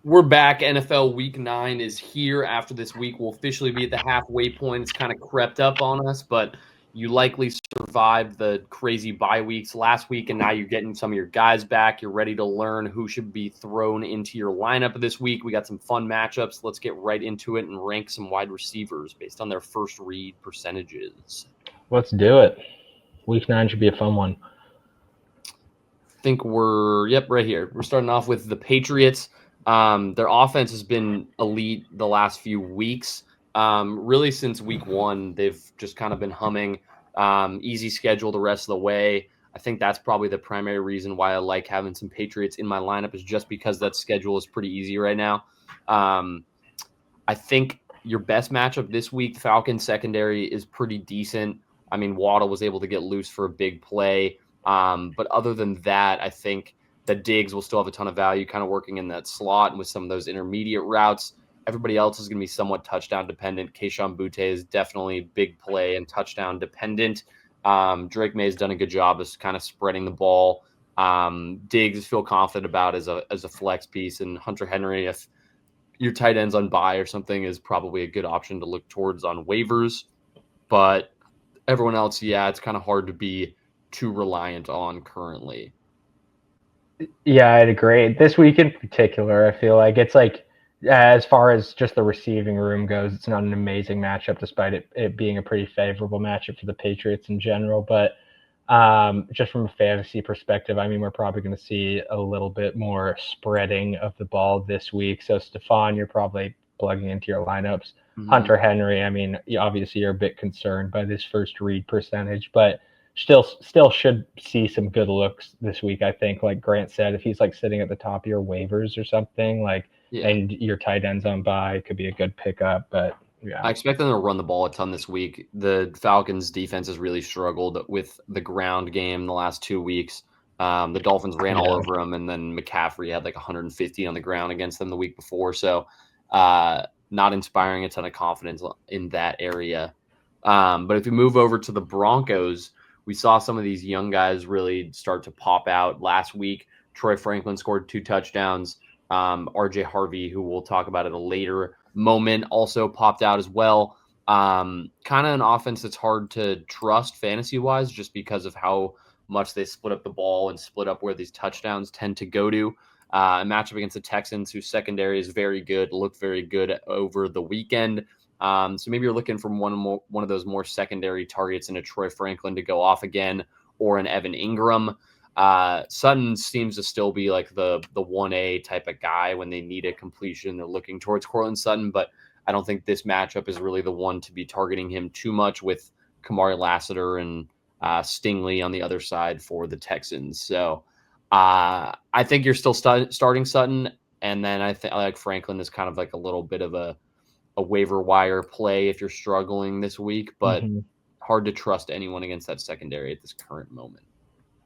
We're back. NFL Week 9 is here. After this week, we'll officially be at the halfway point. It's kind of crept up on us, but you likely survived the crazy bye weeks last week, and now you're getting some of your guys back. You're ready to learn who should be thrown into your lineup this week. We got some fun matchups. Let's get right into it and rank some wide receivers based on their first read percentages. Let's do it. Week 9 should be a fun one. I think right here. We're starting off with the Patriots. Their offense has been elite the last few weeks. Really since week 1, they've just kind of been humming. Easy schedule the rest of the way. I think that's probably the primary reason why I like having some Patriots in my lineup, is just because that schedule is pretty easy right now. I think your best matchup this week, Falcons secondary, is pretty decent. I mean, Waddle was able to get loose for a big play. But other than that, I think that Diggs will still have a ton of value kind of working in that slot and with some of those intermediate routes. Everybody else is going to be somewhat touchdown dependent. Kayshon Boutte is definitely big play and touchdown dependent. Drake May has done a good job of kind of spreading the ball. Diggs feel confident about as a flex piece, and Hunter Henry, if your tight ends on bye or something, is probably a good option to look towards on waivers. But everyone else, it's kind of hard to be too reliant on currently. Yeah, I'd agree. This week in particular, I feel like it's like, as far as just the receiving room goes, it's not an amazing matchup, despite it being a pretty favorable matchup for the Patriots in general. But just from a fantasy perspective, I mean, we're probably going to see a little bit more spreading of the ball this week. So Stephon, you're probably plugging into your lineups. Mm-hmm. Hunter Henry, I mean, obviously you're a bit concerned by this first read percentage, but still should see some good looks this week. I think, like Grant said, if he's like sitting at the top of your waivers or something, like, and your tight ends on bye, could be a good pickup. But yeah, I expect them to run the ball a ton this week. The Falcons defense has really struggled with the ground game the last 2 weeks. The Dolphins ran all over them, and then McCaffrey had like 150 on the ground against them the week before. So not inspiring a ton of confidence in that area. But if we move over to the Broncos, we saw some of these young guys really start to pop out last week. Troy Franklin scored 2 touchdowns. RJ Harvey, who we'll talk about at a later moment, also popped out as well. Kind of an offense that's hard to trust fantasy-wise, just because of how much they split up the ball and split up where these touchdowns tend to go to. A matchup against the Texans, whose secondary is very good, looked very good over the weekend. So maybe you're looking for one of those more secondary targets in a Troy Franklin to go off again, or an Evan Ingram. Sutton seems to still be like the 1A type of guy when they need a completion. They're looking towards Courtland Sutton, but I don't think this matchup is really the one to be targeting him too much, with Kamari Lassiter and Stingley on the other side for the Texans. So I think you're still starting Sutton, and then I like Franklin is kind of like a little bit of a waiver wire play if you're struggling this week, but hard to trust anyone against that secondary at this current moment.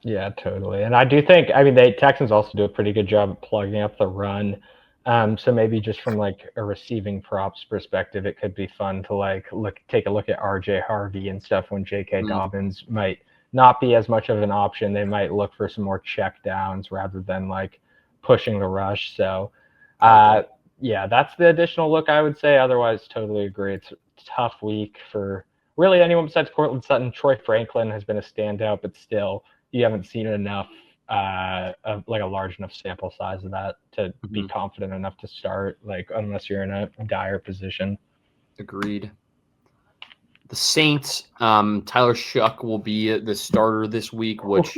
Yeah, totally. And I do think, I mean, the Texans also do a pretty good job of plugging up the run. So maybe just from like a receiving props perspective, it could be fun to take a look at RJ Harvey and stuff when J.K. Dobbins might not be as much of an option. They might look for some more check downs rather than like pushing the rush. So yeah, that's the additional look I would say. Otherwise, totally agree. It's a tough week for really anyone besides Courtland Sutton. Troy Franklin has been a standout, but still, you haven't seen enough, of like a large enough sample size of that to be confident enough to start, like, unless you're in a dire position. Agreed. The Saints, Tyler Shuck will be the starter this week, which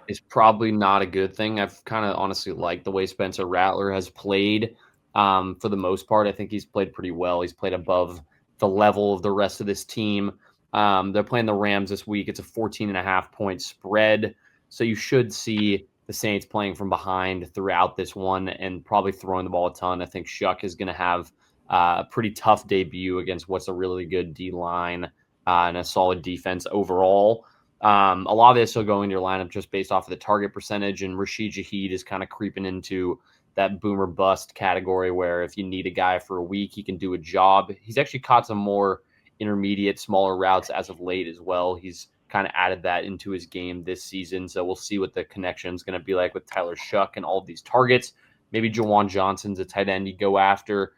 is probably not a good thing. I've kind of honestly liked the way Spencer Rattler has played. For the most part, I think he's played pretty well. He's played above the level of the rest of this team. They're playing the Rams this week. It's a 14.5-point spread. So you should see the Saints playing from behind throughout this one and probably throwing the ball a ton. I think Shuck is going to have a pretty tough debut against what's a really good D-line and a solid defense overall. A lot of this will go into your lineup just based off of the target percentage, and Rashid Shaheed is kind of creeping into that boomer bust category where if you need a guy for a week, he can do a job. He's actually caught some more intermediate, smaller routes as of late as well. He's kind of added that into his game this season. So we'll see what the connection is going to be like with Tyler Shuck and all of these targets. Maybe Jawan Johnson's a tight end you go after,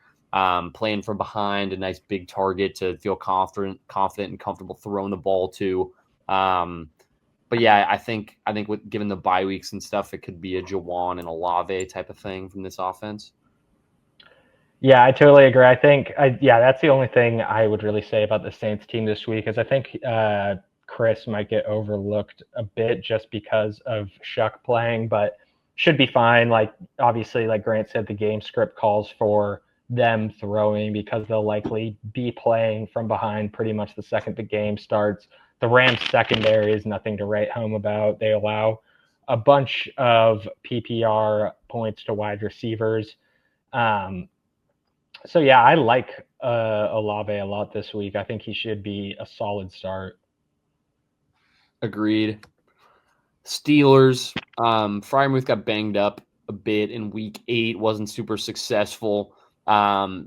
playing from behind, a nice big target to feel confident and comfortable throwing the ball to. But yeah, I think with given the bye weeks and stuff, it could be a Jawan and Olave type of thing from this offense. Yeah, I totally agree. I think, that's the only thing I would really say about the Saints team this week is I think Chris might get overlooked a bit just because of Shuck playing, but should be fine. Like obviously, like Grant said, the game script calls for them throwing because they'll likely be playing from behind pretty much the second the game starts. The Rams secondary is nothing to write home about. They allow a bunch of PPR points to wide receivers. So yeah, I like Olave a lot this week. I think he should be a solid start. Agreed. Steelers. Freiermuth got banged up a bit in week 8, wasn't super successful.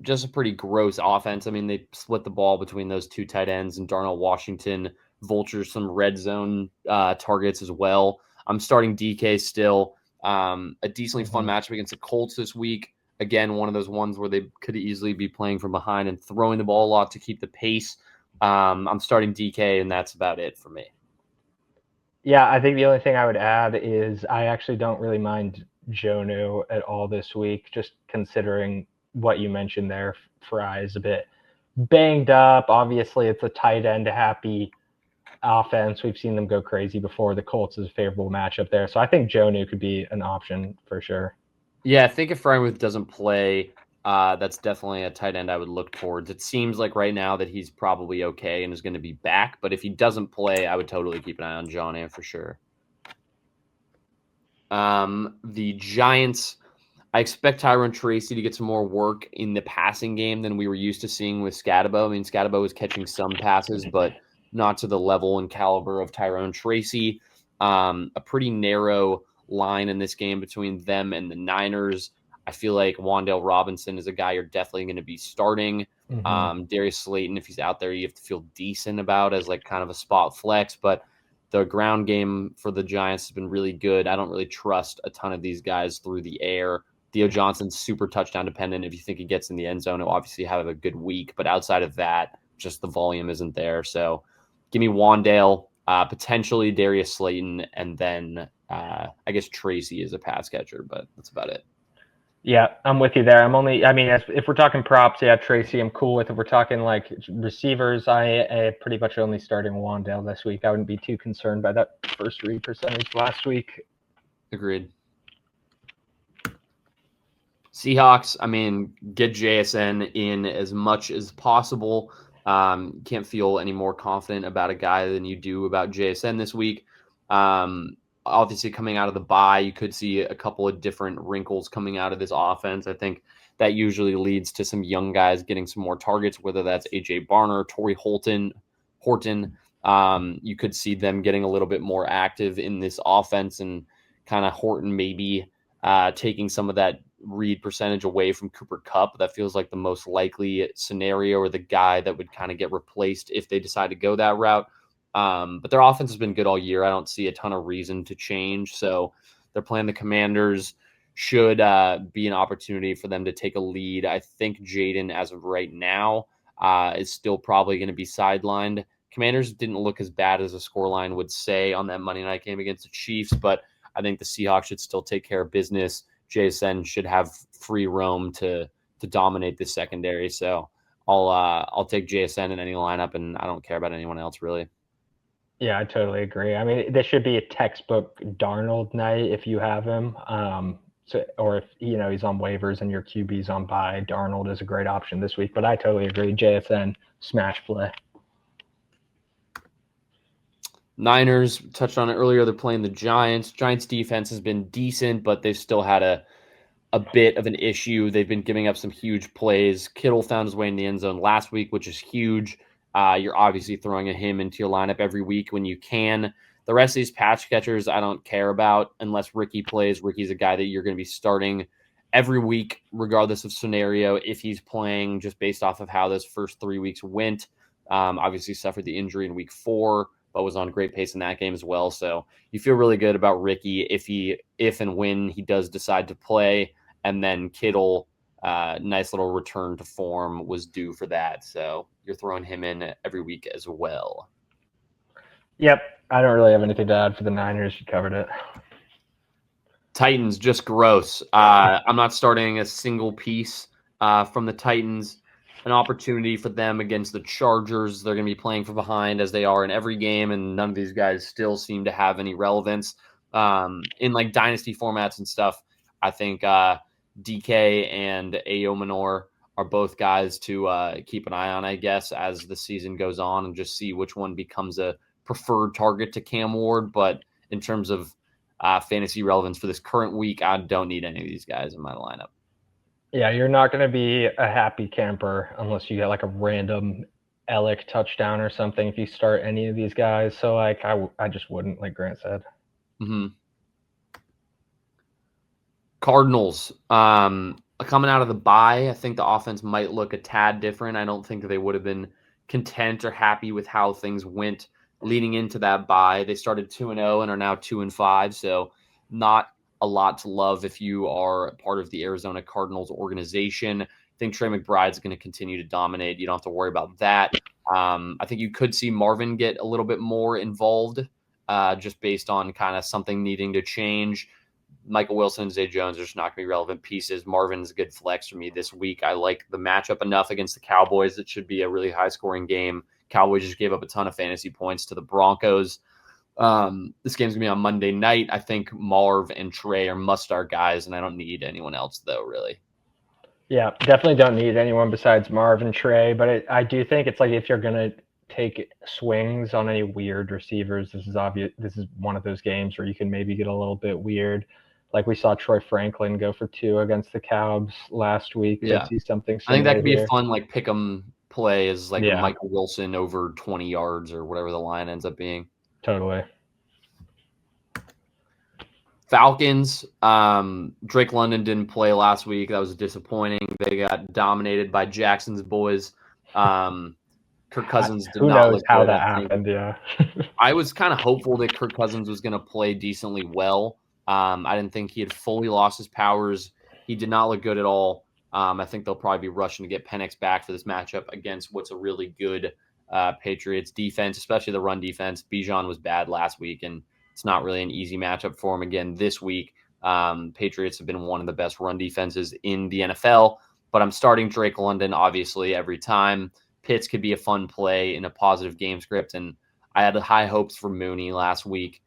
Just a pretty gross offense. I mean, they split the ball between those two tight ends, and Darnell Washington vultures some red zone targets as well. I'm starting DK still. A decently fun matchup against the Colts this week. Again, one of those ones where they could easily be playing from behind and throwing the ball a lot to keep the pace. I'm starting DK, and that's about it for me. Yeah, I think the only thing I would add is I actually don't really mind Jonu at all this week, just considering what you mentioned there. Fry is a bit banged up. Obviously, it's a tight end happy offense. We've seen them go crazy before. The Colts is a favorable matchup there. So I think Jonu could be an option for sure. Yeah, I think if Freiermuth doesn't play, that's definitely a tight end I would look towards. It seems like right now that he's probably okay and is going to be back, but if he doesn't play, I would totally keep an eye on John A for sure. The Giants, I expect Tyrone Tracy to get some more work in the passing game than we were used to seeing with Scatabo. I mean, Scatabo was catching some passes, but not to the level and caliber of Tyrone Tracy. A pretty narrow line in this game between them and the Niners. I feel like Wan'Dale Robinson is a guy you're definitely going to be starting. Darius Slayton, if he's out there, you have to feel decent about as like kind of a spot flex, but the ground game for the Giants has been really good. I don't really trust a ton of these guys through the air. Theo Johnson's super touchdown dependent. If you think he gets in the end zone, he'll obviously have a good week. But outside of that, just the volume isn't there. So give me Wan'Dale, potentially Darius Slayton, and then I guess Tracy is a pass catcher, but that's about it. Yeah, I'm with you there. If we're talking props, yeah, Tracy, I'm cool with. If we're talking like receivers, I pretty much only starting Wan'Dale this week. I wouldn't be too concerned by that first read percentage last week. Agreed. Seahawks, I mean, get JSN in as much as possible. Can't feel any more confident about a guy than you do about JSN this week. Obviously, coming out of the bye, you could see a couple of different wrinkles coming out of this offense. I think that usually leads to some young guys getting some more targets, whether that's AJ Barner, Torrey Horton. You could see them getting a little bit more active in this offense, and kind of Horton maybe taking some of that read percentage away from Cooper Kupp. That feels like the most likely scenario, or the guy that would kind of get replaced if they decide to go that route. But their offense has been good all year. I don't see a ton of reason to change. So they're playing the Commanders. Should be an opportunity for them to take a lead. I think Jaden, as of right now, is still probably going to be sidelined. Commanders didn't look as bad as the scoreline would say on that Monday night game against the Chiefs, but I think the Seahawks should still take care of business. JSN should have free roam to dominate the secondary. So I'll take JSN in any lineup, and I don't care about anyone else really. Yeah, I totally agree. I mean, this should be a textbook Darnold night if you have him. Or if he's on waivers and your QB's on bye, Darnold is a great option this week. But I totally agree. JSN smash play. Niners, touched on it earlier, they're playing the Giants. Giants defense has been decent, but they've still had a bit of an issue. They've been giving up some huge plays. Kittle found his way in the end zone last week, which is huge. You're obviously throwing him into your lineup every week when you can. The rest of these patch catchers, I don't care about unless Ricky plays. Ricky's a guy that you're going to be starting every week, regardless of scenario, if he's playing, just based off of how those first 3 weeks went. Obviously suffered the injury in week 4, but was on great pace in that game as well. So you feel really good about Ricky if and when he does decide to play. And then Kittle, nice little return to form, was due for that. So you're throwing him in every week as well. Yep. I don't really have anything to add for the Niners. You covered it. Titans, just gross. I'm not starting a single piece from the Titans. An opportunity for them against the Chargers. They're going to be playing from behind as they are in every game, and none of these guys still seem to have any relevance in like dynasty formats and stuff. I think DK and Ayomanor are both guys to keep an eye on, I guess, as the season goes on, and just see which one becomes a preferred target to Cam Ward. But in terms of fantasy relevance for this current week, I don't need any of these guys in my lineup. Yeah, you're not going to be a happy camper unless you get like a random Alec touchdown or something if you start any of these guys. So like I just wouldn't, like Grant said. Mm-hmm. Cardinals, coming out of the bye, I think the offense might look a tad different. I don't think they would have been content or happy with how things went leading into that bye. They started 2-0 and are now 2-5, so not a lot to love if you are part of the Arizona Cardinals organization. I think Trey McBride's going to continue to dominate. You don't have to worry about that. I think you could see Marvin get a little bit more involved, just based on kind of something needing to change. Michael Wilson and Zay Jones are just not going to be relevant pieces. Marvin's a good flex for me this week. I like the matchup enough against the Cowboys. It should be a really high-scoring game. Cowboys just gave up a ton of fantasy points to the Broncos. This game's going to be on Monday night. I think Marv and Trey are must-start guys, and I don't need anyone else, though, really. Yeah, definitely don't need anyone besides Marv and Trey. But I do think it's like if you're going to take swings on any weird receivers, this is obvious. This is one of those games where you can maybe get a little bit weird. Like we saw Troy Franklin go for 2 against the Cowboys last week. Yeah. Could see something I think that similar could be here. a fun like pick 'em play as like a Yeah. Michael Wilson over 20 yards or whatever the line ends up being. Totally. Falcons, Drake London didn't play last week. That was disappointing. They got dominated by Jackson's boys. Kirk Cousins did Who not knows look how good. that I think happened? Yeah. I was kind of hopeful that Kirk Cousins was going to play decently well. I didn't think he had fully lost his powers. He did not look good at all. I think they'll probably be rushing to get Penix back for this matchup against what's a really good Patriots defense, especially the run defense. Bijan was bad last week, and it's not really an easy matchup for him again this week. Patriots have been one of the best run defenses in the NFL, but I'm starting Drake London, obviously, every time. Pitts could be a fun play in a positive game script, and I had high hopes for Mooney last week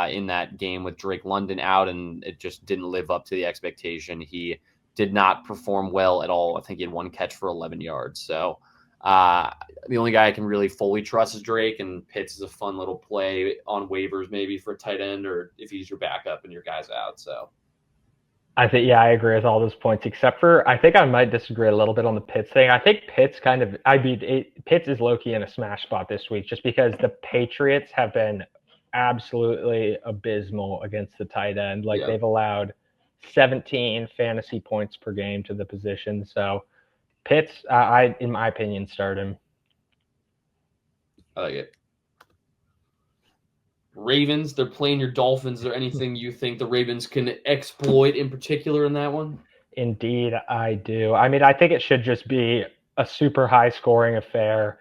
in that game with Drake London out, and it just didn't live up to the expectation. He did not perform well at all. I think he had 1 catch for 11 yards. So the only guy I can really fully trust is Drake, and Pitts is a fun little play on waivers maybe for a tight end or if he's your backup and your guy's out. So I think, yeah, I agree with all those points, except for I think I might disagree a little bit on the Pitts thing. I think Pitts Pitts is low-key in a smash spot this week just because the Patriots have been absolutely abysmal against the tight end. Like yeah, they've allowed 17 fantasy points per game to the position. So Pitts, in my opinion, start him. I like it. Ravens, they're playing your Dolphins. Is there anything you think the Ravens can exploit in particular in that one? Indeed, I do. I mean, I think it should just be a super high scoring affair.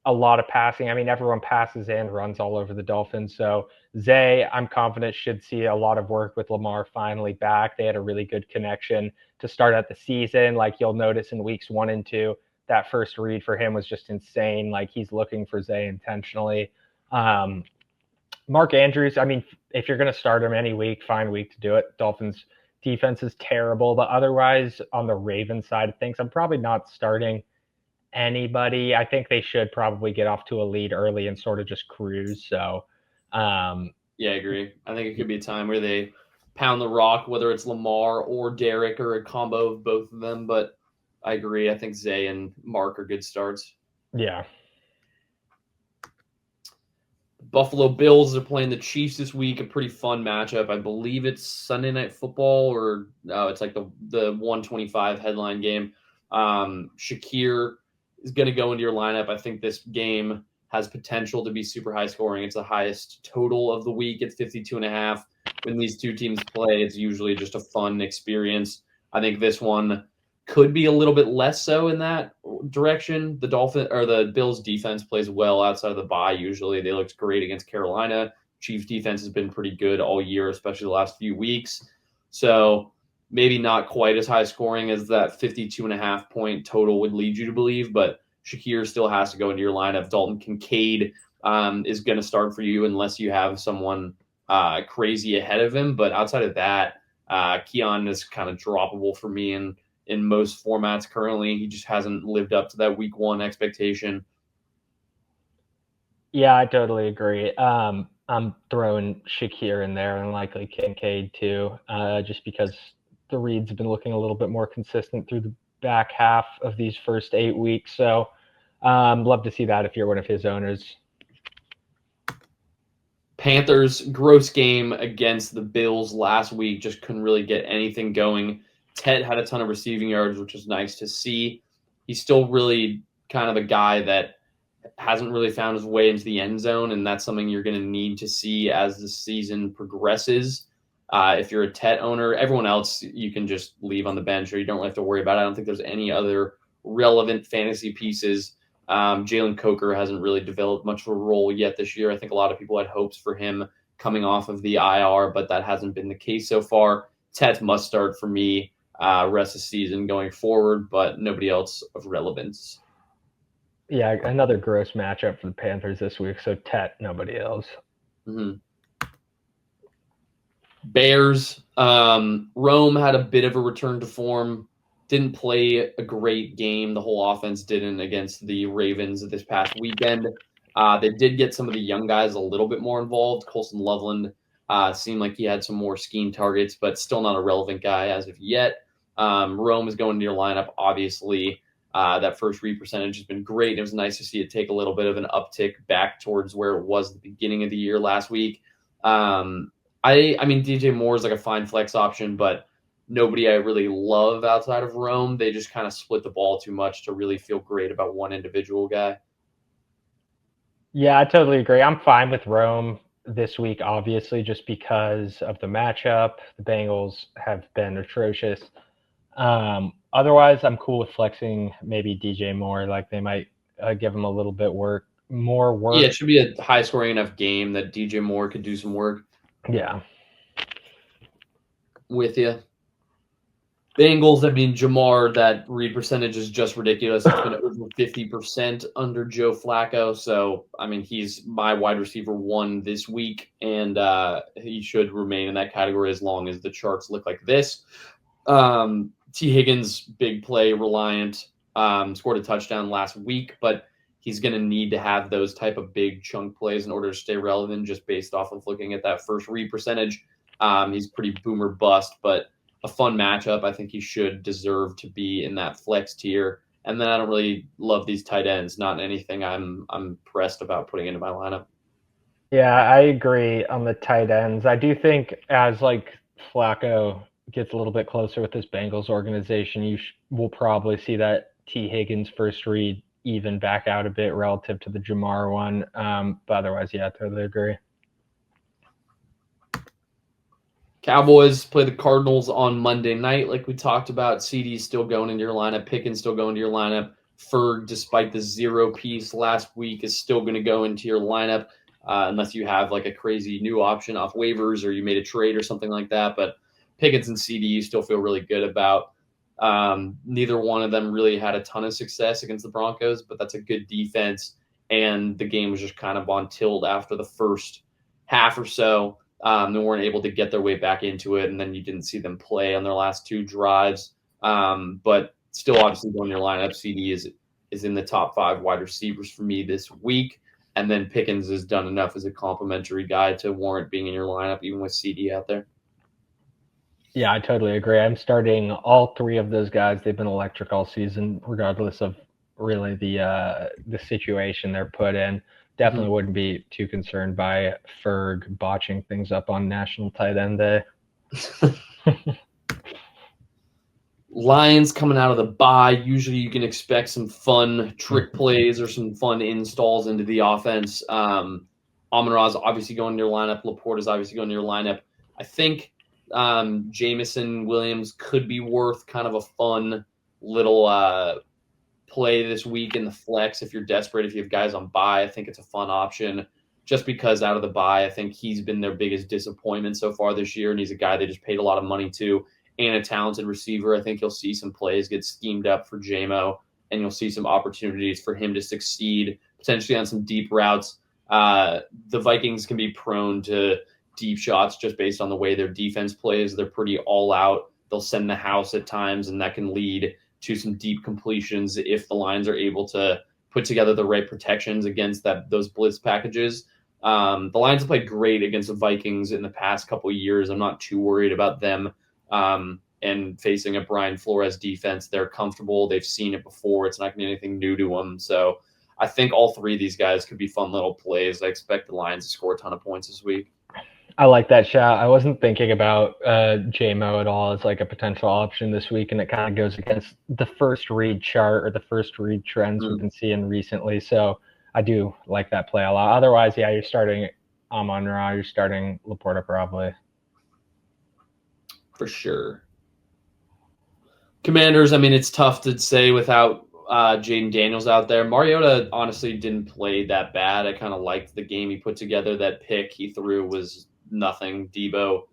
A lot of passing. I mean, everyone passes and runs all over the Dolphins. So Zay, I'm confident, should see a lot of work with Lamar finally back. They had a really good connection to start out the season. Like you'll notice in weeks 1 and 2, that first read for him was just insane. Like he's looking for Zay intentionally. Mark Andrews, I mean, if you're going to start him any week, fine week to do it. Dolphins defense is terrible, but otherwise on the Ravens side of things, I'm probably not starting anybody. I think they should probably get off to a lead early and sort of just cruise. So, yeah, I agree. I think it could be a time where they pound the rock, whether it's Lamar or Derek or a combo of both of them. But I agree. I think Zay and Mark are good starts. Yeah. Buffalo Bills are playing the Chiefs this week. A pretty fun matchup. I believe it's Sunday Night Football, or it's like the 125 headline game. Shakir is going to go into your lineup. I think this game has potential to be super high scoring. It's the highest total of the week at 52.5. when these two teams play, it's usually just a fun experience. I think this one could be a little bit less so in that direction. The Bills defense plays well outside of the bye. Usually they looked great against Carolina. Chiefs defense has been pretty good all year, especially the last few weeks. So maybe not quite as high scoring as that 52.5 point total would lead you to believe, but Shakir still has to go into your lineup. Dalton Kincaid is going to start for you unless you have someone crazy ahead of him. But outside of that, Keon is kind of droppable for me in most formats currently. He just hasn't lived up to that week 1 expectation. Yeah, I totally agree. I'm throwing Shakir in there and likely Kincaid too, just because the reads have been looking a little bit more consistent through the back half of these first 8 weeks. So love to see that if you're one of his owners. Panthers, gross game against the Bills last week. Just couldn't really get anything going. Ted had a ton of receiving yards, which was nice to see. He's still really kind of a guy that hasn't really found his way into the end zone, and that's something you're going to need to see as the season progresses. If you're a Tet owner, everyone else you can just leave on the bench or you don't really have to worry about it. I don't think there's any other relevant fantasy pieces. Jalen Coker hasn't really developed much of a role yet this year. I think a lot of people had hopes for him coming off of the IR, but that hasn't been the case so far. Tet must start for me rest of the season going forward, but nobody else of relevance. Yeah, another gross matchup for the Panthers this week. So Tet, nobody else. Mm-hmm. Bears, Rome had a bit of a return to form. Didn't play a great game. The whole offense didn't against the Ravens this past weekend. They did get some of the young guys a little bit more involved. Colson Loveland seemed like he had some more scheme targets, but still not a relevant guy as of yet. Rome is going to your lineup, obviously. That first read percentage has been great. It was nice to see it take a little bit of an uptick back towards where it was the beginning of the year last week. I mean, DJ Moore is like a fine flex option, but nobody I really love outside of Rome. They just kind of split the ball too much to really feel great about one individual guy. Yeah, I totally agree. I'm fine with Rome this week, obviously, just because of the matchup. The Bengals have been atrocious. Otherwise, I'm cool with flexing maybe DJ Moore. Like they might give him a little bit more work. Yeah, it should be a high scoring enough game that DJ Moore could do some work. Yeah. With you. Bengals, I mean, Jamar, that read percentage is just ridiculous. It's been over 50% under Joe Flacco. So, I mean, he's my wide receiver 1 this week, and he should remain in that category as long as the charts look like this. T. Higgins, big play reliant, scored a touchdown last week, but he's going to need to have those type of big chunk plays in order to stay relevant just based off of looking at that first read percentage. He's pretty boomer bust, but a fun matchup. I think he should deserve to be in that flex tier. And then I don't really love these tight ends. Not anything I'm pressed about putting into my lineup. Yeah, I agree on the tight ends. I do think as like Flacco gets a little bit closer with this Bengals organization, you will probably see that T. Higgins first read even back out a bit relative to the Jamar one. But otherwise, yeah, I totally agree. Cowboys play the Cardinals on Monday night, like we talked about. CD's still going into your lineup. Pickens still going to your lineup. Ferg, despite the 0 piece last week, is still going to go into your lineup unless you have like a crazy new option off waivers or you made a trade or something like that. But Pickens and CD you still feel really good about. Neither one of them really had a ton of success against the Broncos, but that's a good defense. And the game was just kind of on tilt after the first half or so. They weren't able to get their way back into it, and then you didn't see them play on their last 2 drives. But still, obviously, going your lineup, CD is in the top 5 wide receivers for me this week. And then Pickens has done enough as a complimentary guy to warrant being in your lineup, even with CD out there. Yeah, I totally agree. I'm starting all 3 of those guys. They've been electric all season, regardless of really the situation they're put in. Definitely wouldn't be too concerned by Ferg botching things up on National Tight End Day. Lions coming out of the bye. Usually you can expect some fun trick plays or some fun installs into the offense. Amon-Ra's obviously going to your lineup. Laporte is obviously going to your lineup. I think Jamison Williams could be worth kind of a fun little play this week in the flex if you're desperate. If you have guys on bye, I think it's a fun option. Just because out of the bye, I think he's been their biggest disappointment so far this year, and he's a guy they just paid a lot of money to and a talented receiver. I think you'll see some plays get schemed up for JMO, and you'll see some opportunities for him to succeed, potentially on some deep routes. The Vikings can be prone to deep shots just based on the way their defense plays. They're pretty all out. They'll send the house at times, and that can lead to some deep completions if the Lions are able to put together the right protections against those blitz packages. The Lions have played great against the Vikings in the past couple of years. I'm not too worried about them. And facing a Brian Flores defense, they're comfortable. They've seen it before. It's not going to be anything new to them. So I think all three of these guys could be fun little plays. I expect the Lions to score a ton of points this week. I like that shot. I wasn't thinking about JMO at all as like a potential option this week, and it kind of goes against the first read chart or the first read trends we've been seeing recently. So I do like that play a lot. Otherwise, yeah, you're starting Amon-Ra, you're starting Laporta probably. For sure. Commanders, I mean, it's tough to say without Jaden Daniels out there. Mariota honestly didn't play that bad. I kind of liked the game he put together. That pick he threw was nothing. Debo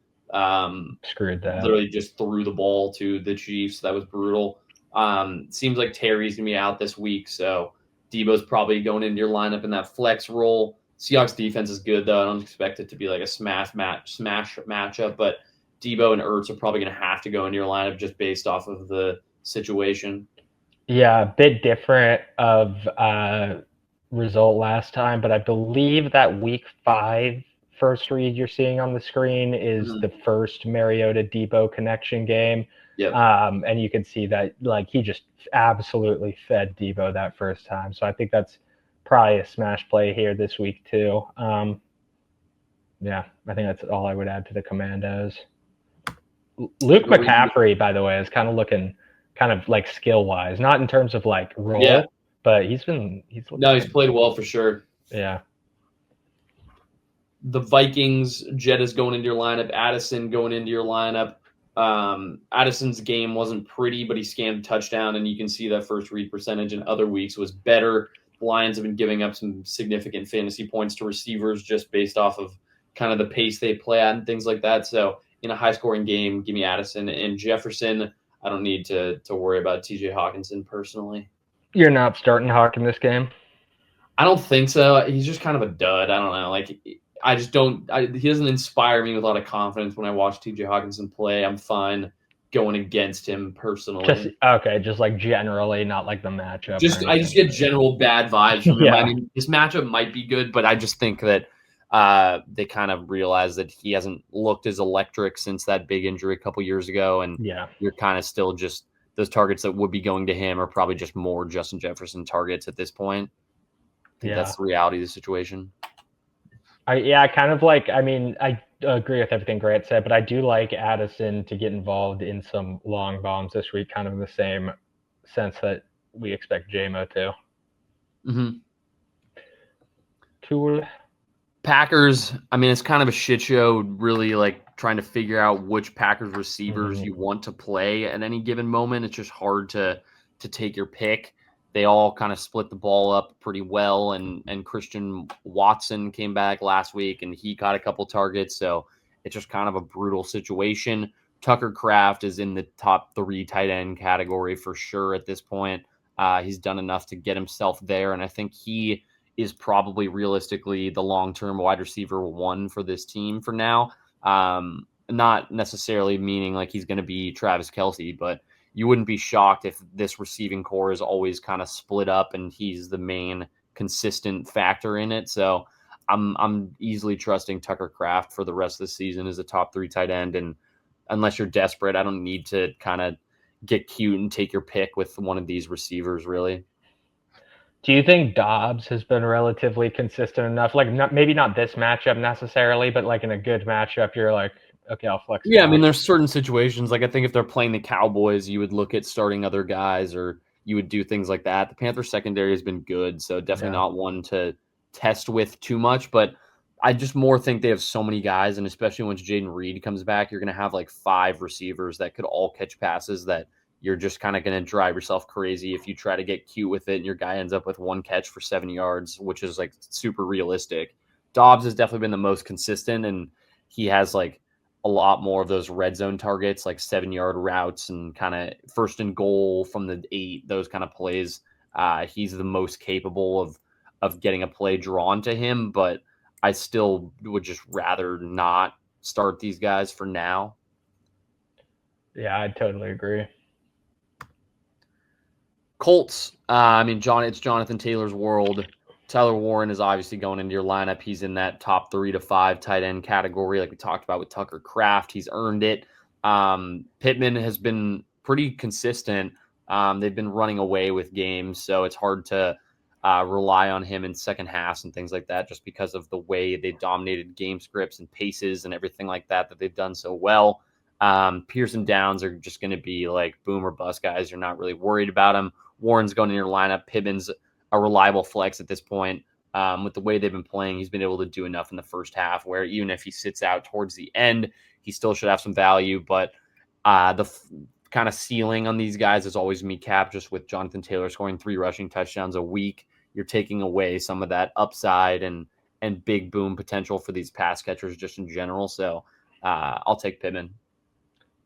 screwed that. Literally just threw the ball to the Chiefs. That was brutal. Seems like Terry's going to be out this week, so Debo's probably going into your lineup in that flex role. Seahawks defense is good, though. I don't expect it to be like a smash matchup, but Debo and Ertz are probably going to have to go into your lineup just based off of the situation. Yeah, a bit different of result last time, but I believe that week 5 first read you're seeing on the screen is the first Mariota Debo connection game. Yep. And you can see that like he just absolutely fed Debo that first time. So I think that's probably a smash play here this week too. Yeah, I think that's all I would add to the Commandos. Luke McCaffrey, by the way, is kind of looking kind of like skill wise, not in terms of like role, but he's played well for sure. Yeah. The Vikings, Jetta's going into your lineup, Addison going into your lineup. Addison's game wasn't pretty, but he scanned a touchdown, and you can see that first read percentage in other weeks was better. The Lions have been giving up some significant fantasy points to receivers just based off of kind of the pace they play at and things like that. So in a high-scoring game, give me Addison and Jefferson. I don't need to worry about TJ Hawkinson personally. You're not starting Hawk in this game? I don't think so. He's just kind of a dud. I don't know. Like, I just don't he doesn't inspire me with a lot of confidence when I watch TJ Hawkinson play. I'm fine going against him personally. Just like generally, not like the matchup. I just get general bad vibes from him. Yeah. I mean, this matchup might be good, but I just think that they kind of realize that he hasn't looked as electric since that big injury a couple years ago, and you're kind of still just those targets that would be going to him are probably just more Justin Jefferson targets at this point. I think that's the reality of the situation. I agree with everything Grant said, but I do like Addison to get involved in some long bombs this week, kind of in the same sense that we expect JMO to. Mm-hmm. Tool. Packers, I mean, it's kind of a shit show, really, like trying to figure out which Packers receivers you want to play at any given moment. It's just hard to take your pick. They all kind of split the ball up pretty well, and Christian Watson came back last week, and he caught a couple targets, so it's just kind of a brutal situation. Tucker Kraft is in the top 3 tight end category for sure at this point. He's done enough to get himself there, and I think he is probably realistically the long-term wide receiver 1 for this team for now. Not necessarily meaning like he's going to be Travis Kelce, but you wouldn't be shocked if this receiving core is always kind of split up and he's the main consistent factor in it. So I'm easily trusting Tucker Kraft for the rest of the season as a top 3 tight end. And unless you're desperate, I don't need to kind of get cute and take your pick with one of these receivers, really. Do you think Dobbs has been relatively consistent enough? Like, maybe not this matchup necessarily, but like in a good matchup, you're like, okay, I'll flex. Yeah, I mean, there's certain situations. Like, I think if they're playing the Cowboys, you would look at starting other guys, or you would do things like that. The Panthers secondary has been good, so definitely not one to test with too much. But I just more think they have so many guys, and especially once Jaden Reed comes back, you're going to have like 5 receivers that could all catch passes that you're just kind of going to drive yourself crazy if you try to get cute with it and your guy ends up with 1 catch for 7 yards, which is like super realistic. Dobbs has definitely been the most consistent, and he has like a lot more of those red zone targets, like 7-yard routes and kind of first and goal from the 8, those kind of plays. He's the most capable of getting a play drawn to him, but I still would just rather not start these guys for now. Yeah, I totally agree. Colts, it's Jonathan Taylor's world. Tyler Warren is obviously going into your lineup. He's in that top 3 to 5 tight end category, like we talked about with Tucker Kraft. He's earned it. Pittman has been pretty consistent. They've been running away with games, so it's hard to rely on him in second halves and things like that, just because of the way they dominated game scripts and paces and everything like that they've done so well. Pearson Downs are just going to be like boom or bust guys. You're not really worried about them. Warren's going in your lineup. Pittman's a reliable flex at this point. With the way they've been playing, he's been able to do enough in the first half where even if he sits out towards the end, he still should have some value. But kind of ceiling on these guys is always me cap, just with Jonathan Taylor scoring 3 rushing touchdowns a week. You're taking away some of that upside and big boom potential for these pass catchers just in general. So I'll take Pittman.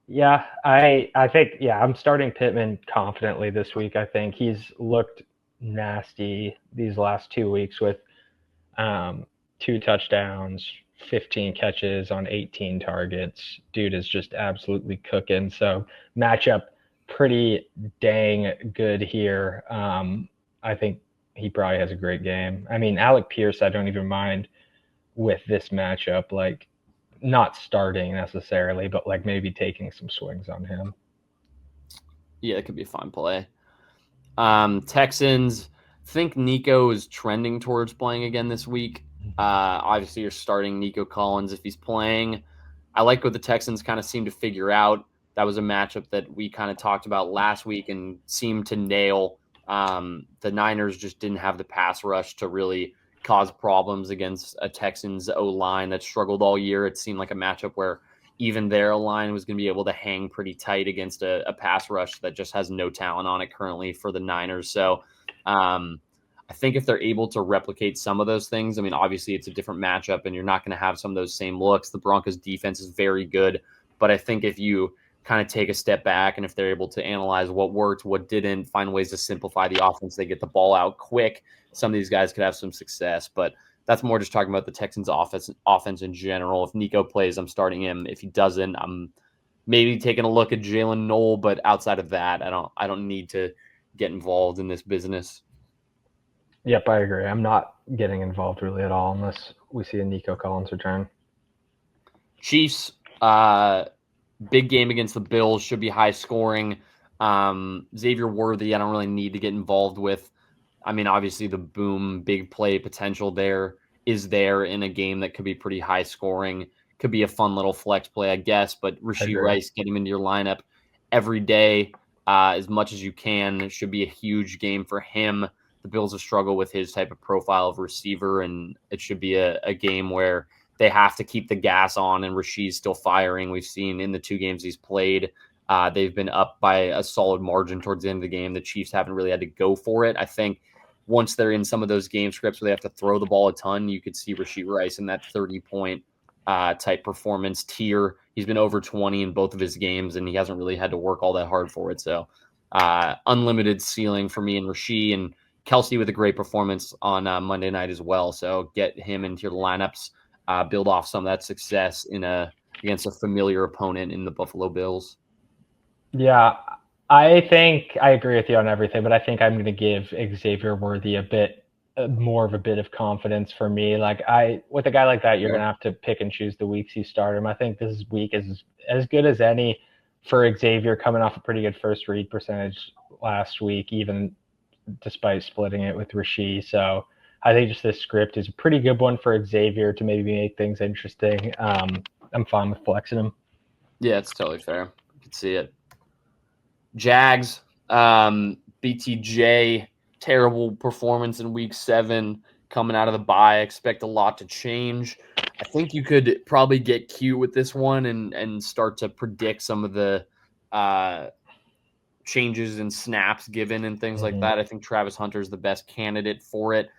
Yeah, I think I'm starting Pittman confidently this week. I think he's looked nasty these last 2 weeks with 2 touchdowns, 15 catches on 18 targets. Dude is just absolutely cooking. So matchup pretty dang good here. I think he probably has a great game. I mean, Alec Pierce, I don't even mind with this matchup. Like, not starting necessarily, but like maybe taking some swings on him. Yeah, it could be a fun play. Texans, think Nico is trending towards playing again this week. Obviously, you're starting Nico Collins if he's playing. I like what the Texans kind of seem to figure out. That was a matchup that we kind of talked about last week and seemed to nail. The Niners just didn't have the pass rush to really cause problems against a Texans O-line that struggled all year. It seemed like a matchup where even their line was going to be able to hang pretty tight against a pass rush that just has no talent on it currently for the Niners. So I think if they're able to replicate some of those things, I mean, obviously it's a different matchup and you're not going to have some of those same looks. The Broncos defense is very good, but I think if you kind of take a step back and if they're able to analyze what worked, what didn't, find ways to simplify the offense, they get the ball out quick, some of these guys could have some success. But that's more just talking about the Texans offense in general. If Nico plays, I'm starting him. If he doesn't, I'm maybe taking a look at Jalen Knoll, but outside of that, I don't need to get involved in this business. Yep, I agree. I'm not getting involved really at all unless we see a Nico Collins return. Chiefs, big game against the Bills, should be high scoring. Xavier Worthy, I don't really need to get involved with. I mean, obviously the boom, big play potential there is there in a game that could be pretty high scoring. Could be a fun little flex play, I guess. But Rashee Rice, get him into your lineup every day as much as you can. It should be a huge game for him. The Bills have struggled with his type of profile of receiver, and it should be a game where they have to keep the gas on, and Rashee's still firing. We've seen in the 2 games he's played, they've been up by a solid margin towards the end of the game. The Chiefs haven't really had to go for it. I think once they're in some of those game scripts where they have to throw the ball a ton, you could see Rashee Rice in that 30-point type performance tier. He's been over 20 in both of his games, and he hasn't really had to work all that hard for it. So unlimited ceiling for me and Rashee, and Kelsey with a great performance on Monday night as well. So get him into your lineups, build off some of that success against a familiar opponent in the Buffalo Bills. Yeah, I think I agree with you on everything, but I think I'm going to give Xavier Worthy a bit more of a bit of confidence for me. Like with a guy like that, you're going to have to pick and choose the weeks you start him. I think this week is as good as any for Xavier, coming off a pretty good first read percentage last week, even despite splitting it with Rashee. So I think just this script is a pretty good one for Xavier to maybe make things interesting. I'm fine with flexing him. Yeah, it's totally fair. You can see it. Jags, BTJ, terrible performance in week 7. coming out of the bye. I expect a lot to change. I think you could probably get cute with this one and start to predict some of the changes in snaps given and things like that. I think Travis Hunter is the best candidate for it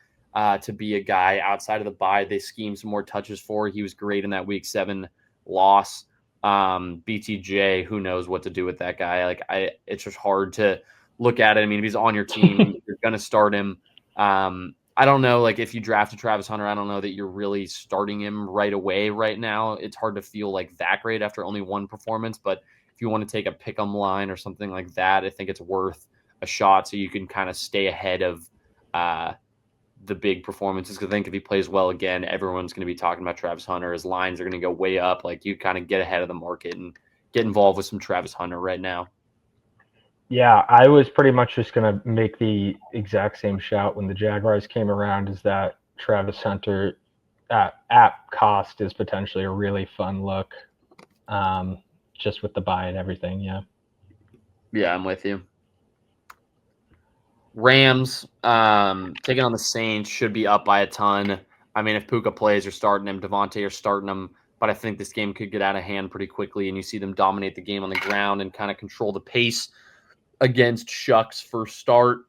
to be a guy outside of the bye. They schemed some more touches for. He was great in that Week 7 loss. BTJ, who knows what to do with that guy? It's just hard to look at it. I mean, if he's on your team, you're going to start him. I don't know, like if you drafted Travis Hunter, I don't know that you're really starting him right away right now. It's hard to feel like that great after only one performance, but if you want to take a pick 'em line or something like that, I think it's worth a shot so you can kind of stay ahead of the big performances. Because I think if he plays well again, everyone's going to be talking about Travis Hunter. His lines are going to go way up. Like you kind of get ahead of the market and get involved with some Travis Hunter right now. Yeah, I was pretty much just going to make the exact same shout when the Jaguars came around, is that Travis Hunter at cost is potentially a really fun look, just with the buy and everything. Yeah. Yeah, I'm with you. Rams taking on the Saints should be up by a ton. I mean, if Puka plays, you're starting him. Devontae, you're starting him. But I think this game could get out of hand pretty quickly, and you see them dominate the game on the ground and kind of control the pace against Shuck's first start.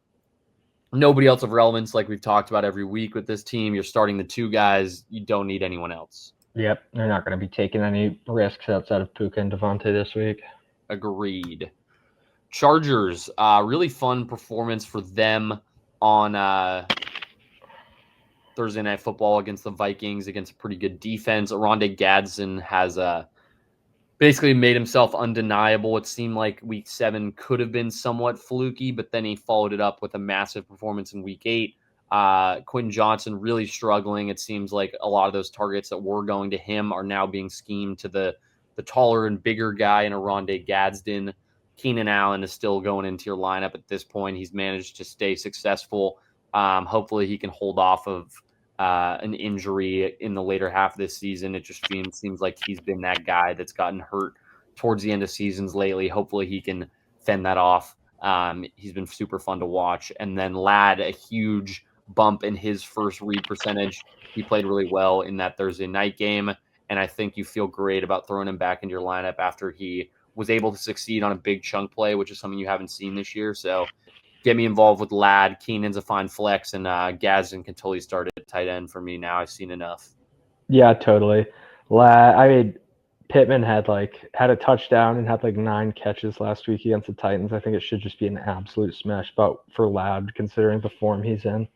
Nobody else of relevance, like we've talked about every week with this team. You're starting the two guys. You don't need anyone else. Yep, they're not going to be taking any risks outside of Puka and Devontae this week. Agreed. Chargers, really fun performance for them on Thursday Night Football against the Vikings, against a pretty good defense. Oronde Gadsden has basically made himself undeniable. It seemed like Week 7 could have been somewhat fluky, but then he followed it up with a massive performance in Week 8. Quentin Johnson really struggling. It seems like a lot of those targets that were going to him are now being schemed to the taller and bigger guy in Oronde Gadsden. Keenan Allen is still going into your lineup at this point. He's managed to stay successful. Hopefully he can hold off of an injury in the later half of this season. It just seems like he's been that guy that's gotten hurt towards the end of seasons lately. Hopefully he can fend that off. He's been super fun to watch. And then Ladd, a huge bump in his first read percentage. He played really well in that Thursday night game. And I think you feel great about throwing him back into your lineup after he was able to succeed on a big chunk play, which is something you haven't seen this year. So get me involved with Ladd. Keenan's a fine flex, and Gadsden can totally start at tight end for me now. I've seen enough. Yeah, totally. I mean, Pittman had a touchdown and had 9 catches last week against the Titans. I think it should just be an absolute smash but for Ladd, considering the form he's in.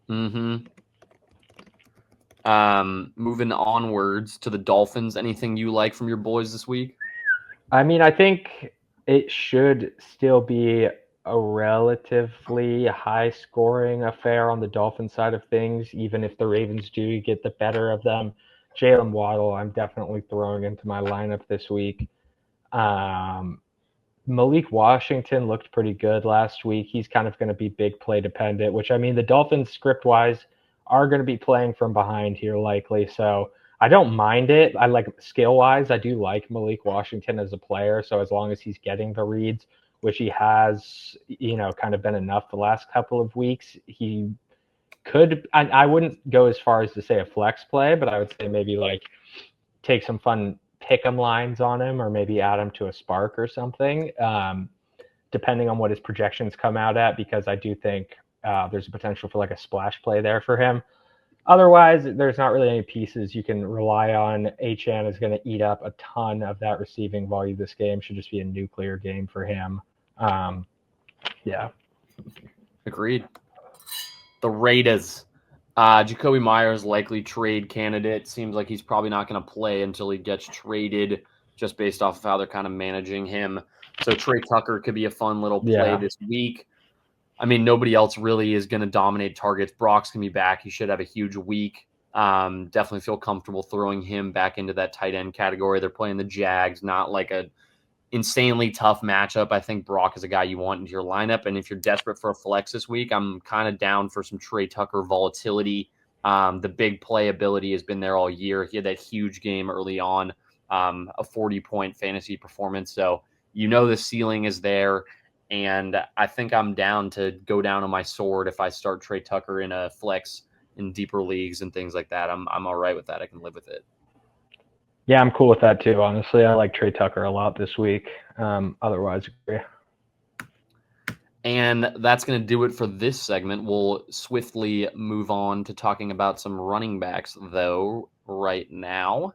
Moving onwards to the Dolphins. Anything you like from your boys this week? I mean, I think it should still be a relatively high-scoring affair on the Dolphins side of things, even if the Ravens do get the better of them. Jalen Waddle, I'm definitely throwing into my lineup this week. Malik Washington looked pretty good last week. He's kind of going to be big play dependent, which, I mean, the Dolphins script-wise are going to be playing from behind here likely, so I don't mind it. I like skill-wise, I do like Malik Washington as a player, so as long as he's getting the reads, which he has, kind of been enough the last couple of weeks, he could, I wouldn't go as far as to say a flex play, but I would say maybe take some fun pick 'em lines on him, or maybe add him to a spark or something, depending on what his projections come out at, because I do think there's a potential for a splash play there for him. Otherwise, there's not really any pieces you can rely on. Achane is going to eat up a ton of that receiving volume this game. Should just be a nuclear game for him. Yeah. Agreed. The Raiders. Jacoby Myers, likely trade candidate. Seems like he's probably not going to play until he gets traded, just based off of how they're kind of managing him. So Trey Tucker could be a fun little play this week. I mean, nobody else really is going to dominate targets. Brock's going to be back. He should have a huge week. Definitely feel comfortable throwing him back into that tight end category. They're playing the Jags, not like a insanely tough matchup. I think Brock is a guy you want into your lineup. And if you're desperate for a flex this week, I'm kind of down for some Trey Tucker volatility. The big play ability has been there all year. He had that huge game early on, a 40-point fantasy performance. So the ceiling is there. And I think I'm down to go down on my sword if I start Trey Tucker in a flex in deeper leagues and things like that, I'm all right with that. I can live with it. Yeah, I'm cool with that too. Honestly, I like Trey Tucker a lot this week. Otherwise, agree. And that's going to do it for this segment. We'll swiftly move on to talking about some running backs, though, right now.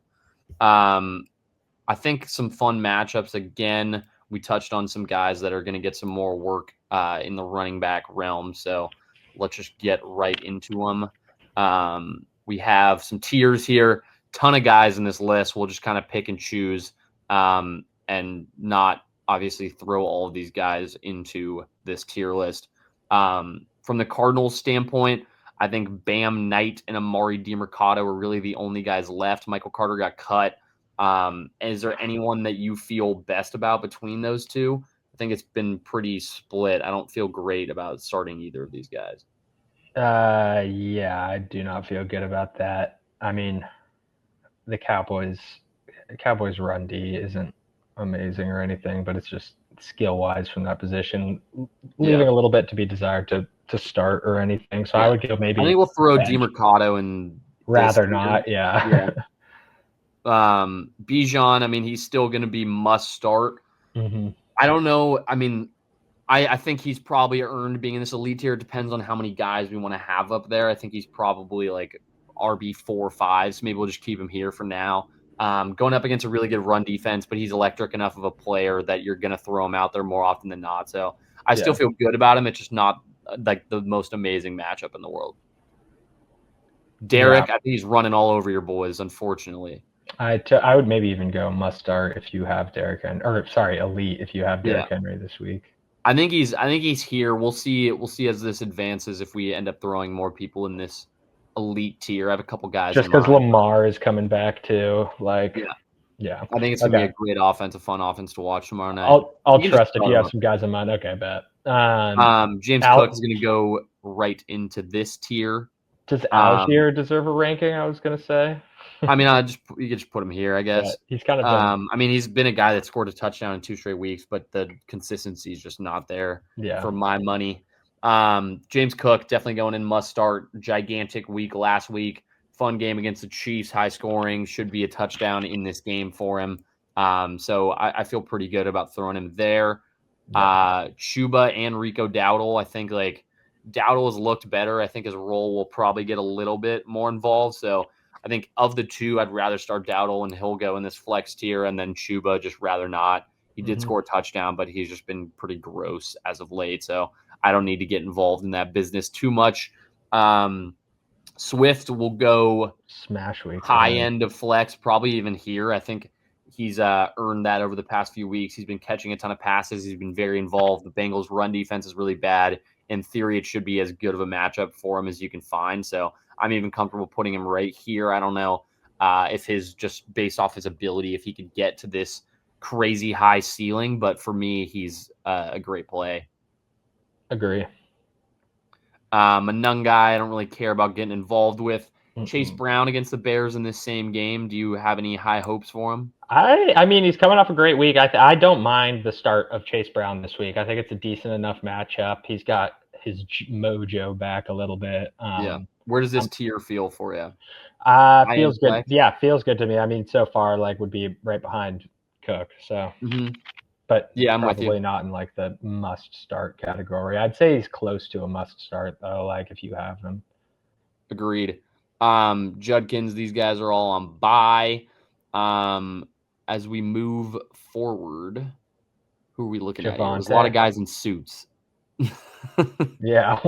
I think some fun matchups. Again, we touched on some guys that are going to get some more work in the running back realm. So let's just get right into them. We have some tiers here. Ton of guys in this list. We'll just kind of pick and choose and not obviously throw all of these guys into this tier list. From the Cardinals standpoint, I think Bam Knight and Amari DiMercato are really the only guys left. Michael Carter got cut. Is there anyone that you feel best about between those two? I think it's been pretty split. I don't feel great about starting either of these guys. Yeah, I do not feel good about that. I mean, the Cowboys run D isn't amazing or anything, but it's just skill wise from that position, leaving Yeah. a little bit to be desired to start or anything. So I Yeah. would go I maybe think we'll throw bench. DiMercato in this Rather tier. not, yeah. Yeah. Bijan, I mean, he's still going to be must start. Mm-hmm. I don't know. I mean, I think he's probably earned being in this elite tier. It depends on how many guys we want to have up there. I think he's probably like RB 4 or 5. So maybe we'll just keep him here for now. Going up against a really good run defense, but he's electric enough of a player that you're going to throw him out there more often than not. So I still feel good about him. It's just not like the most amazing matchup in the world. Derek, I think he's running all over your boys, unfortunately. I would maybe even go must start if you have Derrick Henry, or sorry, elite if you have Derrick Henry this week. I think he's here. We'll see as this advances if we end up throwing more people in this elite tier. I have a couple guys just because Lamar is coming back too. Like, yeah. I think it's gonna be a great fun offense to watch tomorrow night. I'll trust if you have some guys in mind. Okay, bet. James Cook is gonna go right into this tier. Does Algier deserve a ranking? I was gonna say. I mean, you could just put him here, I guess. Yeah, he's kind of. I mean, he's been a guy that scored a touchdown in 2 straight weeks, but the consistency is just not there for my money. James Cook definitely going in must start. Gigantic week last week. Fun game against the Chiefs. High scoring. Should be a touchdown in this game for him. So I feel pretty good about throwing him there. Chuba and Rico Dowdle. I think like Dowdle has looked better. I think his role will probably get a little bit more involved. So I think of the two, I'd rather start Dowdle and he'll go in this flex tier, and then Chuba just rather not. He did score a touchdown, but he's just been pretty gross as of late. So I don't need to get involved in that business too much. Swift will go smash week high end of flex, probably even here. I think he's earned that over the past few weeks. He's been catching a ton of passes. He's been very involved. The Bengals' run defense is really bad. In theory, it should be as good of a matchup for him as you can find. So I'm even comfortable putting him right here. I don't know if just based off his ability, if he could get to this crazy high ceiling. But for me, he's a great play. Agree. A none guy I don't really care about getting involved with. Chase Brown against the Bears in this same game. Do you have any high hopes for him? I mean, he's coming off a great week. I don't mind the start of Chase Brown this week. I think it's a decent enough matchup. He's got his mojo back a little bit. Where does this tier feel for you? Feels good. Flex? Yeah, feels good to me. I mean, so far, like, would be right behind Cook. So, but yeah, I'm probably not in like the must start category. I'd say he's close to a must start though. Like if you have him. Agreed. Judkins, these guys are all on bye. As we move forward, who are we looking at here? There's a lot of guys in suits. Yeah.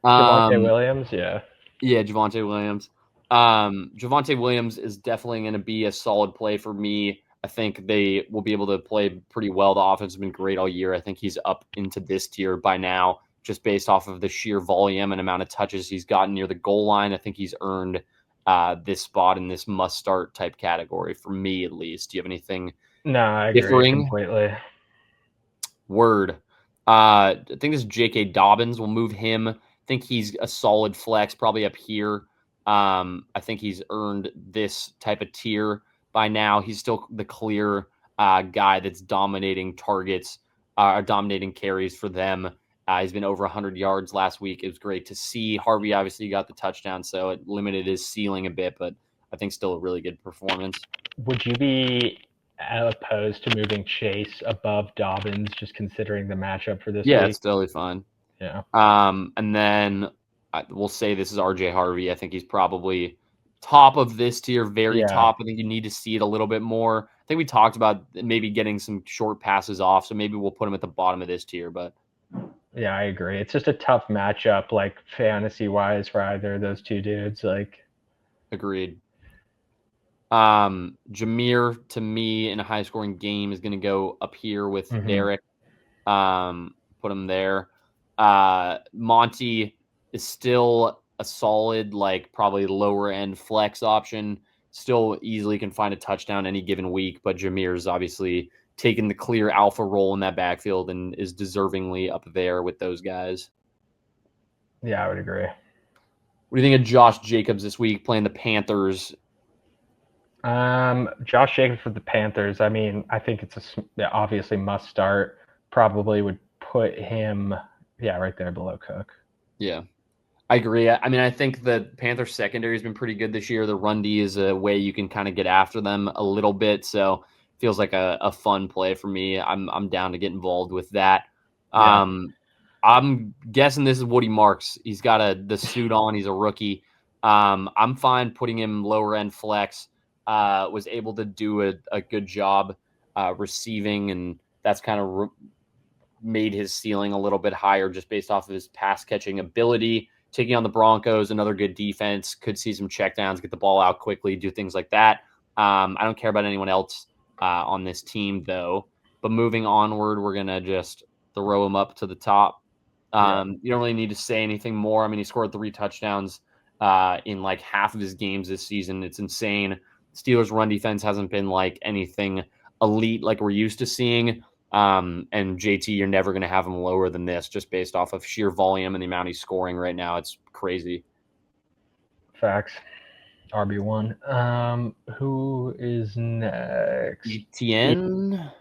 Javonte Williams, yeah. Yeah, Javonte Williams. Javonte Williams is definitely going to be a solid play for me. I think they will be able to play pretty well. The offense has been great all year. I think he's up into this tier by now, just based off of the sheer volume and amount of touches he's gotten near the goal line. I think he's earned this spot in this must-start type category, for me at least. Do you have anything I agree completely. Word. I think this is J.K. Dobbins. We'll move him. I think he's a solid flex, probably up here. I think he's earned this type of tier by now. He's still the clear guy that's dominating targets, dominating carries for them. He's been over 100 yards last week. It was great to see. Harvey obviously got the touchdown, so it limited his ceiling a bit, but I think still a really good performance. Would you be opposed to moving Chase above Dobbins, just considering the matchup for this Yeah, week? it's totally fine. Yeah. And then we'll say this is RJ Harvey. I think he's probably top of this tier, very Yeah. top. I think you need to see it a little bit more. I think we talked about maybe getting some short passes off, so maybe we'll put him at the bottom of this tier, but Yeah, I agree. It's just a tough matchup, like fantasy wise, for either of those two dudes. Like, agreed. Jameer, to me, in a high scoring game, is going to go up here with Derek. Put him there. Monty is still a solid, like probably lower end flex option. Still easily can find a touchdown any given week, but Jameer's obviously taken the clear alpha role in that backfield and is deservingly up there with those guys. yeah, I would agree. What do you think of Josh Jacobs this week playing the Panthers? Josh Jacobs for the Panthers. I mean, I think it's obviously must start. Probably would put him, right there below Cook. Yeah, I agree. I mean, I think the Panthers secondary has been pretty good this year. The run D is a way you can kind of get after them a little bit. So feels like a fun play for me. I'm down to get involved with that. Yeah. I'm guessing this is Woody Marks. He's got the suit on. He's a rookie. I'm fine putting him lower end flex. Was able to do a good job receiving, and that's kind of made his ceiling a little bit higher just based off of his pass catching ability. Taking on the Broncos, another good defense, could see some checkdowns, get the ball out quickly, do things like that. I don't care about anyone else on this team, though. But moving onward, we're going to just throw him up to the top. You don't really need to say anything more. I mean, he scored 3 touchdowns in like half of his games this season. It's insane. Steelers' run defense hasn't been like anything elite like we're used to seeing. And JT, you're never going to have him lower than this just based off of sheer volume and the amount he's scoring right now. It's crazy. Facts. RB1. Who is next? ETN?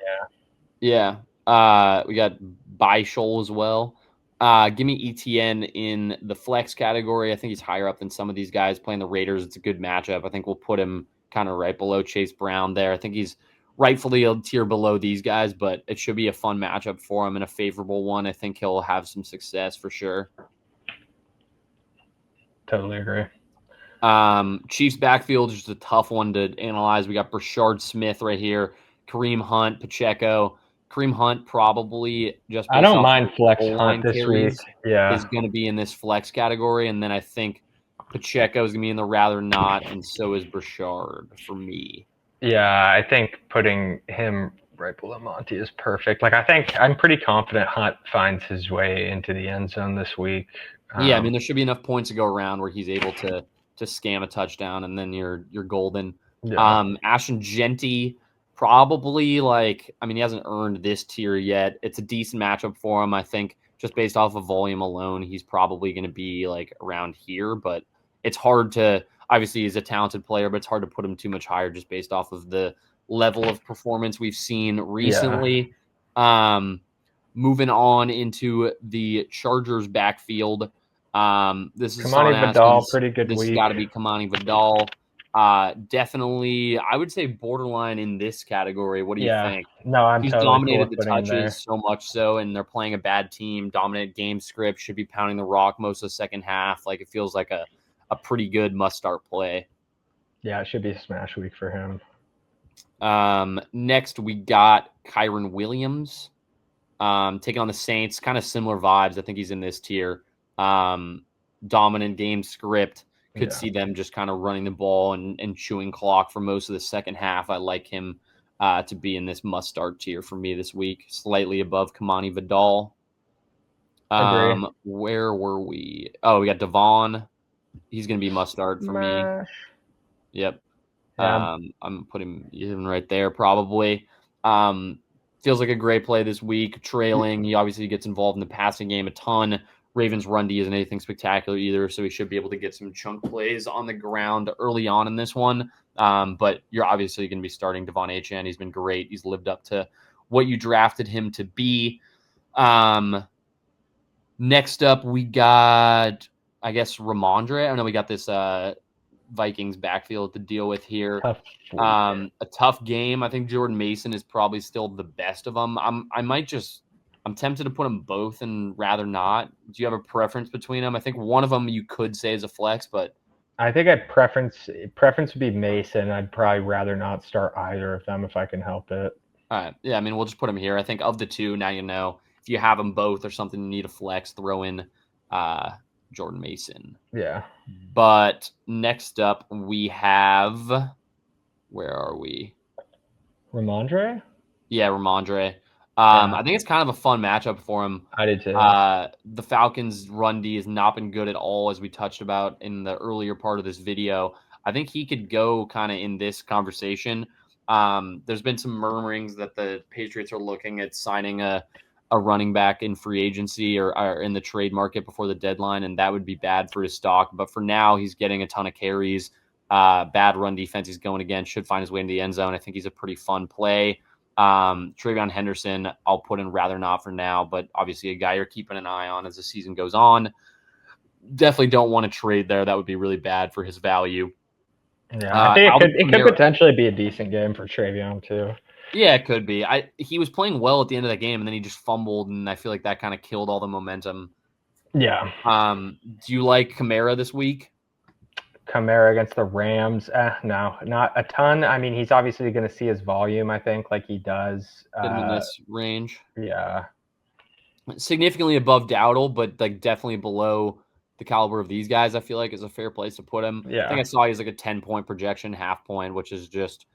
Yeah. Yeah. We got Beischel as well. Give me ETN in the flex category. I think he's higher up than some of these guys playing the Raiders. It's a good matchup. I think we'll put him kind of right below Chase Brown there. I think he's rightfully a tier below these guys, but it should be a fun matchup for him and a favorable one. I think he'll have some success for sure. Totally agree. Chiefs backfield is just a tough one to analyze. We got Brashard Smith right here, Kareem Hunt, Pacheco. Kareem Hunt probably just I don't mind flex Hunt this week. Yeah, is going to be in this flex category, and then I think Pacheco is going to be in the rather not, and so is Brashard for me. Yeah, I think putting him right below Monty is perfect. Like, I think I'm pretty confident Hunt finds his way into the end zone this week. Yeah, I mean, there should be enough points to go around where he's able to scam a touchdown, and then you're golden. Yeah. Ashton Genty, probably like, I mean, he hasn't earned this tier yet. It's a decent matchup for him, I think. Just based off of volume alone, he's probably going to be like around here, but it's hard to. Obviously, he's a talented player, but it's hard to put him too much higher just based off of the level of performance we've seen recently. Yeah. Moving on into the Chargers backfield. This is Kamani Vidal, pretty good week. This has got to be Kamani Vidal. Definitely, I would say borderline in this category. What do you think? No, He's totally dominated the touches so much so, and they're playing a bad team. Dominant game script, should be pounding the rock most of the second half. Like, it feels like a pretty good must-start play. Yeah, it should be a smash week for him. Next, we got Kyron Williams taking on the Saints. Kind of similar vibes. I think he's in this tier. Dominant game script. Could see them just kind of running the ball and chewing clock for most of the second half. I like him to be in this must-start tier for me this week, slightly above Kamani Vidal. Where were we? Oh, we got Devon. He's going to be must-start for me. Yep. I'm putting him right there probably. Feels like a great play this week. Trailing, he obviously gets involved in the passing game a ton. Ravens' run D isn't anything spectacular either, so he should be able to get some chunk plays on the ground early on in this one. But you're obviously going to be starting Devon Achane. He's been great. He's lived up to what you drafted him to be. Next up, we got, I guess, Ramondre. I know we got this Vikings backfield to deal with here. Tough week. A tough game. I think Jordan Mason is probably still the best of them. I'm tempted to put them both and rather not. Do you have a preference between them? I think one of them you could say is a flex, but I think preference would be Mason. I'd probably rather not start either of them if I can help it. all right. Yeah, I mean, we'll just put them here. I think of the two, now you know. If you have them both or something, you need a flex, throw in Jordan Mason. Yeah. But next up, we have, where are we? Ramondre? Yeah, Ramondre. Yeah. I think it's kind of a fun matchup for him. I did too. The Falcons' run D has not been good at all, as we touched about in the earlier part of this video. I think he could go kind of in this conversation. There's been some murmurings that the Patriots are looking at signing a running back in free agency or in the trade market before the deadline, and that would be bad for his stock. But for now, he's getting a ton of carries. Bad run defense he's going against, should find his way into the end zone. I think he's a pretty fun play. Travion Henderson, I'll put in rather not for now, but obviously a guy you're keeping an eye on as the season goes on. Definitely don't want to trade there. That would be really bad for his value. Yeah, I think it could potentially be a decent game for Travion too. Yeah, it could be. He was playing well at the end of that game, and then he just fumbled, and I feel like that kind of killed all the momentum. Yeah. Do you like Kamara this week? Kamara against the Rams? No, not a ton. I mean, he's obviously going to see his volume, I think, like he does. Get him in this range. Yeah. Significantly above Dowdle, but like definitely below the caliber of these guys, I feel like is a fair place to put him. Yeah. I think I saw he's like a 10-point projection, half point, which is just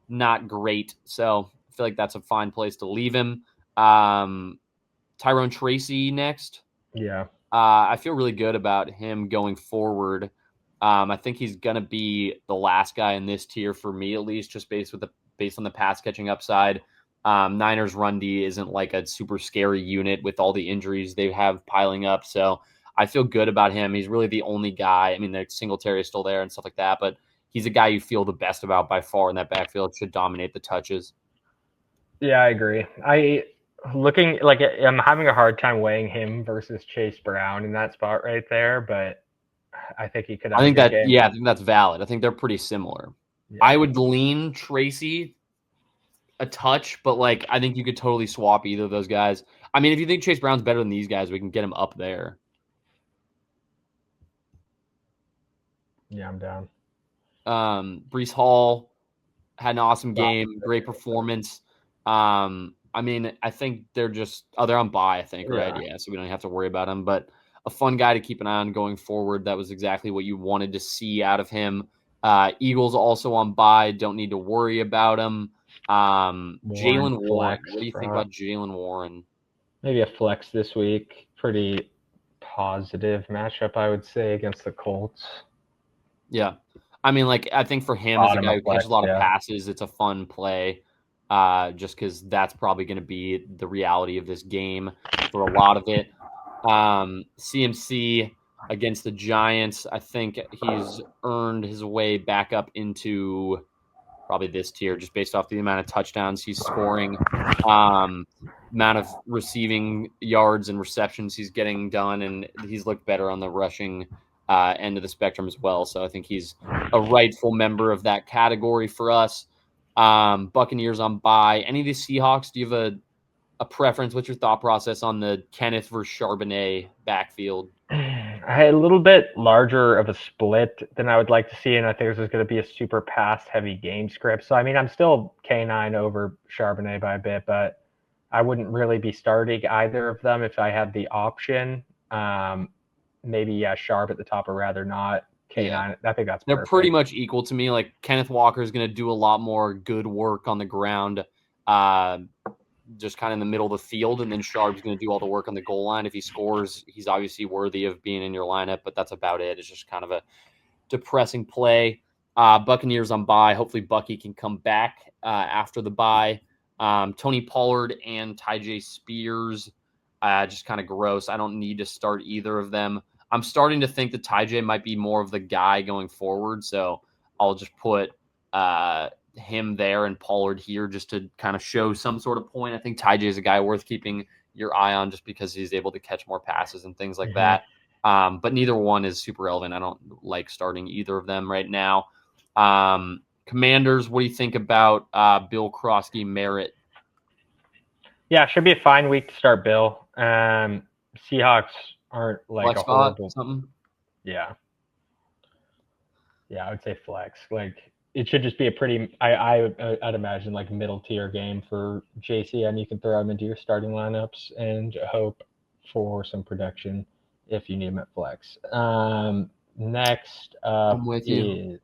not great. So I feel like that's a fine place to leave him. Tyrone Tracy next. Yeah. I feel really good about him going forward. I think he's going to be the last guy in this tier for me, at least, just based on the pass catching upside. Niners run D isn't like a super scary unit with all the injuries they have piling up. So I feel good about him. He's really the only guy. I mean, the Singletary is still there and stuff like that, but he's a guy you feel the best about by far in that backfield. Should dominate the touches. Yeah, I agree. I'm having a hard time weighing him versus Chase Brown in that spot right there, but I think he could have I think game. I think that's valid. I think they're pretty similar. Yeah. I would lean Tracy a touch, but like I think you could totally swap either of those guys. I mean, if you think Chase Brown's better than these guys, we can get him up there. Yeah, I'm down. Breece Hall had an awesome game, great performance. I mean, I think they're on bye, I think, right? Yeah, so we don't have to worry about him, but a fun guy to keep an eye on going forward. That was exactly what you wanted to see out of him. Eagles also on bye, don't need to worry about him. Jaylen Warren, what do you think about Jaylen Warren? Maybe a flex this week. Pretty positive matchup, I would say, against the Colts. Yeah. I mean, like, I think for him as a guy who catches a lot of passes, it's a fun play. Just because that's probably going to be the reality of this game for a lot of it. CMC against the Giants, I think he's earned his way back up into probably this tier just based off the amount of touchdowns he's scoring, amount of receiving yards and receptions he's getting done, and he's looked better on the rushing end of the spectrum as well. So I think he's a rightful member of that category for us. Buccaneers on bye. Any of the Seahawks, do you have a preference? What's your thought process on the Kenneth versus Charbonnet backfield? I had a little bit larger of a split than I would like to see, and I think this is going to be a super pass-heavy game script. So, I mean, I'm still K9 over Charbonnet by a bit, but I wouldn't really be starting either of them if I had the option. Maybe, Sharp at the top or rather not. K9, yeah. I think that's They're perfect. Pretty much equal to me. Like, Kenneth Walker is going to do a lot more good work on the ground, just kind of in the middle of the field, and then Sharp's going to do all the work on the goal line. If he scores, he's obviously worthy of being in your lineup, but that's about it. It's just kind of a depressing play. Buccaneers on bye. Hopefully Bucky can come back after the bye. Tony Pollard and Tyjae Spears, just kind of gross. I don't need to start either of them. I'm starting to think that Tyjae might be more of the guy going forward, so I'll just put him there and Pollard here just to kind of show some sort of point. I think Tyjae is a guy worth keeping your eye on just because he's able to catch more passes and things like that. But neither one is super relevant. I don't like starting either of them right now. Commanders, what do you think about Bill Krosky Merritt? Yeah, should be a fine week to start Bill. Seahawks aren't like Flex a spot, horrible. something? Yeah, I would say flex. Like it should just be a pretty. I'd imagine like middle tier game for JC, and you can throw him into your starting lineups and hope for some production if you need him at flex. Next up I'm with you. is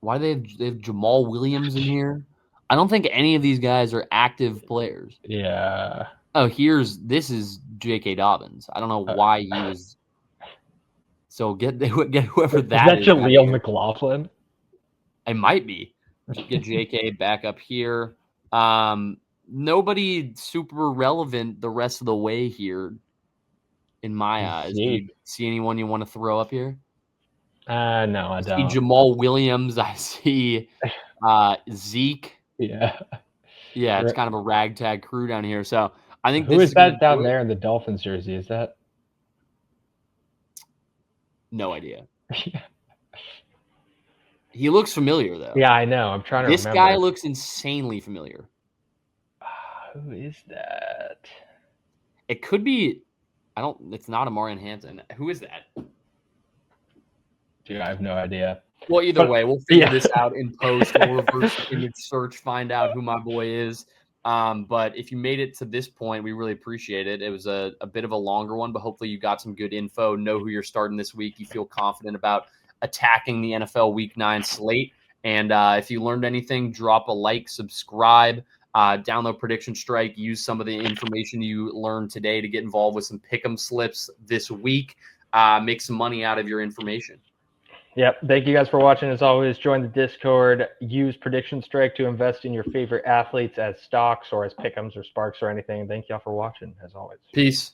Why do they have Jamal Williams in here? I don't think any of these guys are active players. yeah. Oh, this is J.K. Dobbins. I don't know why he was. So get whoever that Is is. that Jaleel McLaughlin? It might be. Get J.K. back up here. Nobody super relevant the rest of the way here, in my eyes. Do you see anyone you want to throw up here? No, I I don't. see Jamal Williams. I see Zeke. Yeah. Yeah, it's kind of a ragtag crew down here. So I think Who is that down there in the Dolphins jersey? Is that? No idea. He looks familiar though. Yeah, I know. I'm trying to remember. This guy looks insanely familiar. Who is that? It could be. It's not Amarian Hansen. Who is that? Dude, I have no idea. Well, either way, we'll figure this out in post. We'll reverse image search, find out who my boy is. But if you made it to this point, we really appreciate it. It was a bit of a longer one, but hopefully you got some good info, know who you're starting this week. You feel confident about attacking the NFL Week 9 slate. And if you learned anything, drop a like, subscribe, download PredictionStrike, use some of the information you learned today to get involved with some pick'em slips this week. Make some money out of your information. Yep. Thank you guys for watching. As always, join the Discord. Use PredictionStrike to invest in your favorite athletes as stocks or as pick'ems or sparks or anything. Thank y'all for watching, as always. Peace.